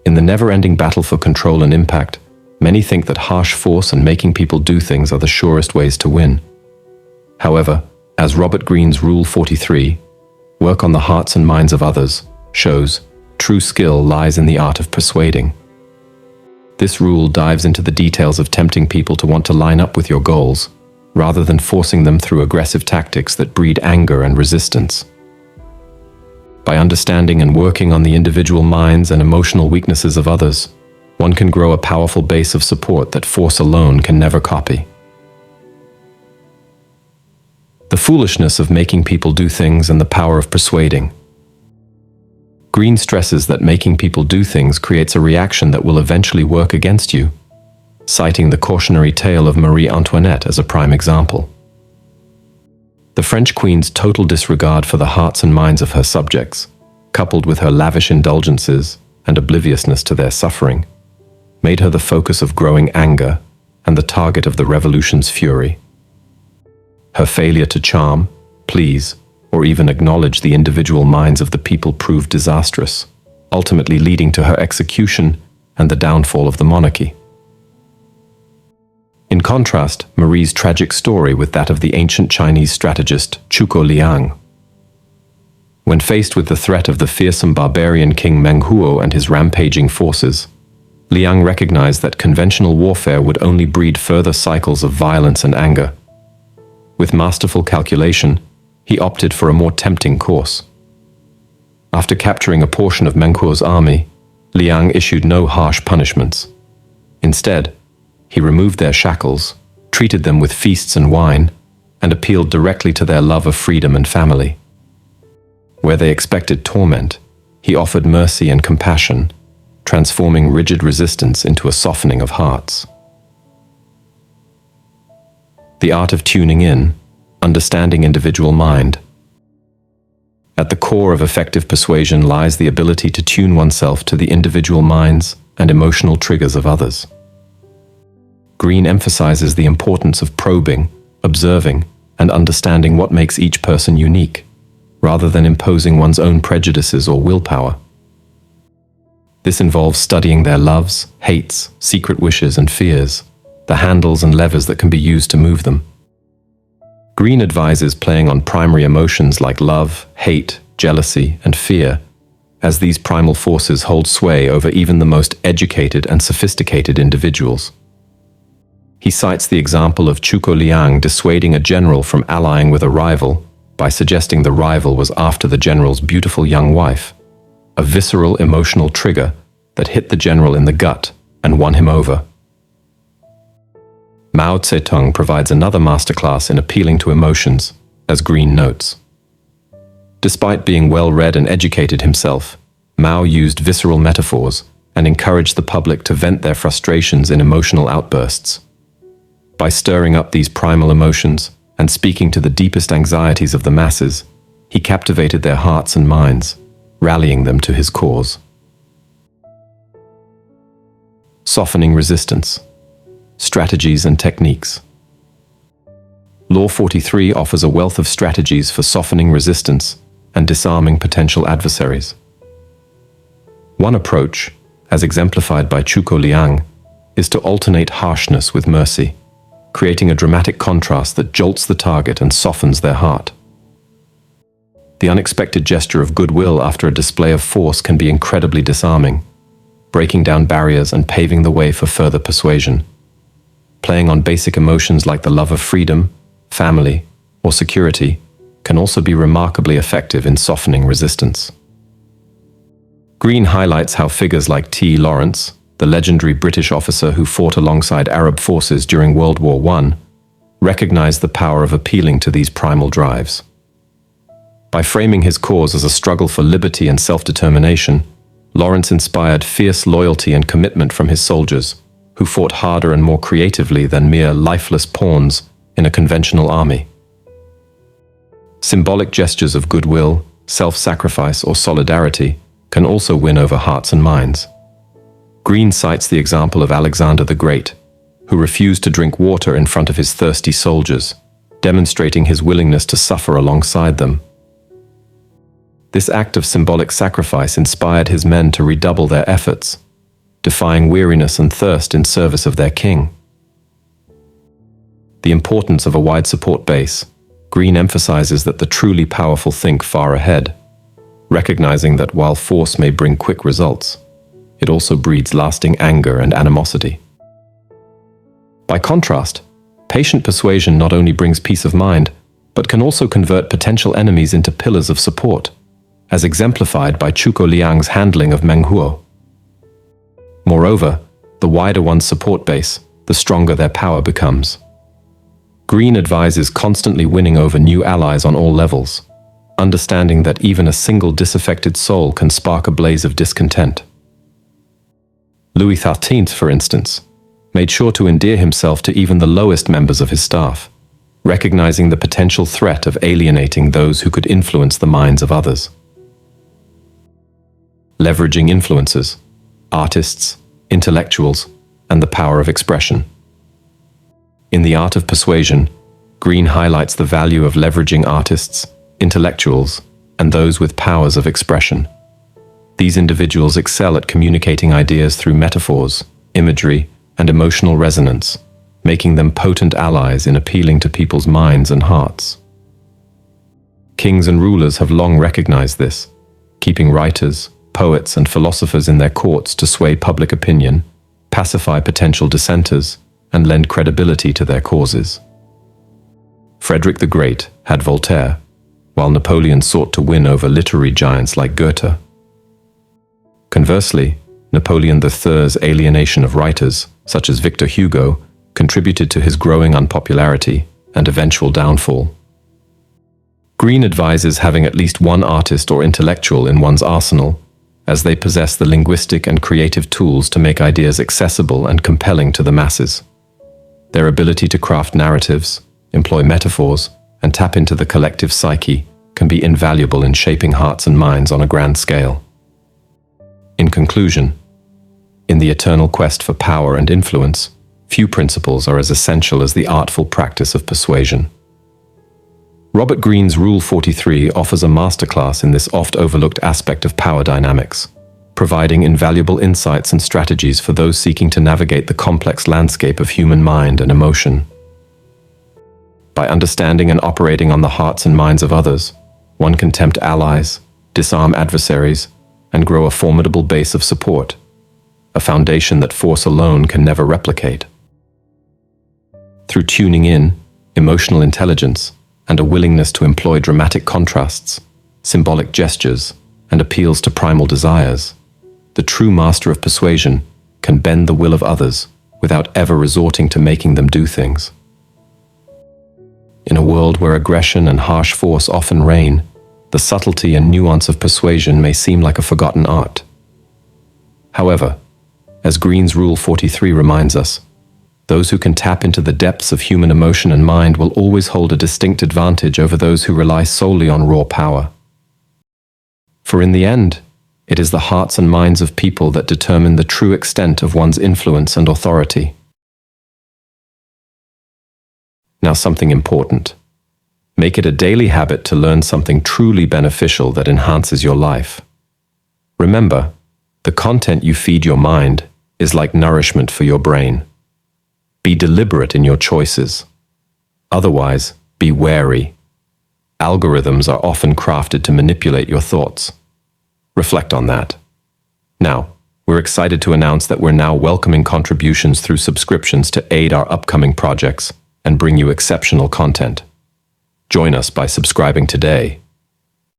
In the never-ending battle for control and impact, many think that harsh force and making people do things are the surest ways to win. However, as Robert Greene's Rule 43, work on the hearts and minds of others, shows, true skill lies in the art of persuading. This rule dives into the details of tempting people to want to line up with your goals, rather than forcing them through aggressive tactics that breed anger and resistance. By understanding and working on the individual minds and emotional weaknesses of others, one can grow a powerful base of support that force alone can never copy. The foolishness of making people do things and the power of persuading. Greene stresses that making people do things creates a reaction that will eventually work against you, citing the cautionary tale of Marie Antoinette as a prime example. The French queen's total disregard for the hearts and minds of her subjects, coupled with her lavish indulgences and obliviousness to their suffering, made her the focus of growing anger and the target of the revolution's fury. Her failure to charm, please, or even acknowledge the individual minds of the people proved disastrous, ultimately leading to her execution and the downfall of the monarchy. In contrast, Marie's tragic story with that of the ancient Chinese strategist Zhuge Liang. When faced with the threat of the fearsome barbarian King Meng Huo and his rampaging forces, Liang recognized that conventional warfare would only breed further cycles of violence and anger. With masterful calculation, he opted for a more tempting course. After capturing a portion of Meng Huo's army, Liang issued no harsh punishments. Instead, he removed their shackles, treated them with feasts and wine, and appealed directly to their love of freedom and family. Where they expected torment, he offered mercy and compassion, transforming rigid resistance into a softening of hearts. The art of tuning in, understanding individual mind. At the core of effective persuasion lies the ability to tune oneself to the individual minds and emotional triggers of others. Greene emphasizes the importance of probing, observing, and understanding what makes each person unique, rather than imposing one's own prejudices or willpower. This involves studying their loves, hates, secret wishes, and fears, the handles and levers that can be used to move them. Greene advises playing on primary emotions like love, hate, jealousy, and fear, as these primal forces hold sway over even the most educated and sophisticated individuals. He cites the example of Zhuge Liang dissuading a general from allying with a rival by suggesting the rival was after the general's beautiful young wife, a visceral emotional trigger that hit the general in the gut and won him over. Mao Zedong provides another masterclass in appealing to emotions, as Greene notes. Despite being well-read and educated himself, Mao used visceral metaphors and encouraged the public to vent their frustrations in emotional outbursts. By stirring up these primal emotions and speaking to the deepest anxieties of the masses, he captivated their hearts and minds, rallying them to his cause. Softening resistance. Strategies and techniques. Law 43 offers a wealth of strategies for softening resistance and disarming potential adversaries. One approach, as exemplified by Zhuge Liang, is to alternate harshness with mercy, creating a dramatic contrast that jolts the target and softens their heart. The unexpected gesture of goodwill after a display of force can be incredibly disarming, breaking down barriers and paving the way for further persuasion. Playing on basic emotions like the love of freedom, family, or security can also be remarkably effective in softening resistance. Greene highlights how figures like T. Lawrence, the legendary British officer who fought alongside Arab forces during World War I, recognized the power of appealing to these primal drives. By framing his cause as a struggle for liberty and self-determination, Lawrence inspired fierce loyalty and commitment from his soldiers, who fought harder and more creatively than mere lifeless pawns in a conventional army. Symbolic gestures of goodwill, self-sacrifice, or solidarity can also win over hearts and minds. Greene cites the example of Alexander the Great, who refused to drink water in front of his thirsty soldiers, demonstrating his willingness to suffer alongside them. This act of symbolic sacrifice inspired his men to redouble their efforts, defying weariness and thirst in service of their king. The importance of a wide support base, Greene emphasizes that the truly powerful think far ahead, recognizing that while force may bring quick results, it also breeds lasting anger and animosity. By contrast, patient persuasion not only brings peace of mind, but can also convert potential enemies into pillars of support, as exemplified by Chuko Liang's handling of Meng Huo. Moreover, the wider one's support base, the stronger their power becomes. Greene advises constantly winning over new allies on all levels, understanding that even a single disaffected soul can spark a blaze of discontent. Louis XIII, for instance, made sure to endear himself to even the lowest members of his staff, recognizing the potential threat of alienating those who could influence the minds of others. Leveraging influencers, artists, intellectuals, and the power of expression. In The Art of Persuasion, Greene highlights the value of leveraging artists, intellectuals, and those with powers of expression. These individuals excel at communicating ideas through metaphors, imagery, and emotional resonance, making them potent allies in appealing to people's minds and hearts. Kings and rulers have long recognized this, keeping writers, poets, and philosophers in their courts to sway public opinion, pacify potential dissenters, and lend credibility to their causes. Frederick the Great had Voltaire, while Napoleon sought to win over literary giants like Goethe. Conversely, Napoleon III's alienation of writers, such as Victor Hugo, contributed to his growing unpopularity and eventual downfall. Greene advises having at least one artist or intellectual in one's arsenal, as they possess the linguistic and creative tools to make ideas accessible and compelling to the masses. Their ability to craft narratives, employ metaphors, and tap into the collective psyche can be invaluable in shaping hearts and minds on a grand scale. In conclusion, in the eternal quest for power and influence, few principles are as essential as the artful practice of persuasion. Robert Greene's Rule 43 offers a masterclass in this oft-overlooked aspect of power dynamics, providing invaluable insights and strategies for those seeking to navigate the complex landscape of human mind and emotion. By understanding and operating on the hearts and minds of others, one can tempt allies, disarm adversaries, and grow a formidable base of support, a foundation that force alone can never replicate. Through tuning in, emotional intelligence, and a willingness to employ dramatic contrasts, symbolic gestures, and appeals to primal desires, the true master of persuasion can bend the will of others without ever resorting to making them do things. In a world where aggression and harsh force often reign, the subtlety and nuance of persuasion may seem like a forgotten art. However, as Greene's Rule 43 reminds us, those who can tap into the depths of human emotion and mind will always hold a distinct advantage over those who rely solely on raw power. For in the end, it is the hearts and minds of people that determine the true extent of one's influence and authority. Now, something important. Make it a daily habit to learn something truly beneficial that enhances your life. Remember, the content you feed your mind is like nourishment for your brain. Be deliberate in your choices. Otherwise, be wary. Algorithms are often crafted to manipulate your thoughts. Reflect on that. Now, we're excited to announce that we're now welcoming contributions through subscriptions to aid our upcoming projects and bring you exceptional content. Join us by subscribing today.